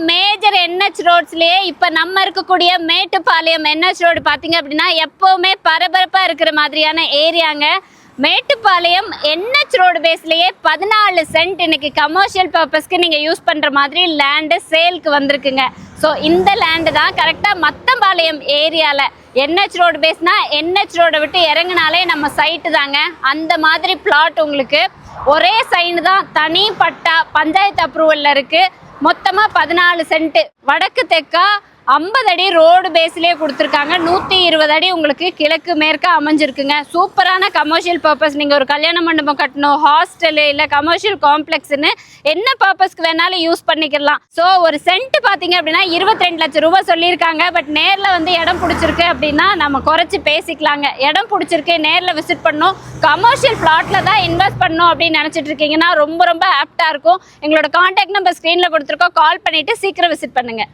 Major NH ரோட்ஸ்லயே இப்ப நம்ம இருக்கக்கூடிய மேட்டுப்பாளையம் NH ரோடு பாத்தீங்க அப்படின்னா எப்பவுமே பரபரப்பா இருக்கிற மாதிரியான ஏரியாங்க. மேட்டுப்பாளையம் NH ரோடு பேஸ்லயே 14 சென்ட் இன்னைக்கு கமர்ஷியல் பர்பஸ்க்கு நீங்க யூஸ் பண்ற மாதிரி லேண்டு சேலுக்கு வந்திருக்குங்க. ஸோ இந்த லேண்டு தான் கரெக்டாக மத்தம்பாளையம் ஏரியாவில் NH ரோடு பேஸ்னா NH ரோடை விட்டு இறங்கினாலே நம்ம சைட்டு தாங்க. அந்த மாதிரி பிளாட் உங்களுக்கு ஒரே சைடு தான், தனி பட்டா பஞ்சாயத்து அப்ரூவலில் இருக்குது. மொத்தமாக 14 சென்ட் வடக்கு தெற்கா 50 அடி ரோடு பேஸ்லேயே கொடுத்துருக்காங்க. 120 அடி உங்களுக்கு கிழக்கு மேற்கா அமைஞ்சிருக்குங்க. சூப்பரான கமர்ஷியல் பர்பஸ். நீங்கள் ஒரு கல்யாண மண்டபம் கட்டணும், ஹாஸ்டலு இல்லை கமர்ஷியல் காம்ப்ளெக்ஸ்னு என்ன பர்பஸ்க்கு வேணாலும் யூஸ் பண்ணிக்கலாம். ஸோ ஒரு சென்ட் பார்த்தீங்க அப்படின்னா 22 லட்சம் ரூபாய் சொல்லியிருக்காங்க. பட் நேரில் வந்து இடம் பிடிச்சிருக்கு அப்படின்னா நம்ம குறைச்சி பேசிக்கலாங்க. இடம் பிடிச்சிருக்கு, நேரில் விசிட் பண்ணணும், கமர்ஷியல் பிளாட்டில் தான் இன்வெஸ்ட் பண்ணணும் அப்படின்னு நினச்சிட்டு இருக்கீங்கன்னா ரொம்ப ரொம்ப ஆப்டாக இருக்கும். எங்களோட கான்டாக்ட் நம்பர் ஸ்க்ரீனில் கொடுத்துருக்கோம். கால் பண்ணிவிட்டு சீக்கிரம் விசிட் பண்ணுங்கள்.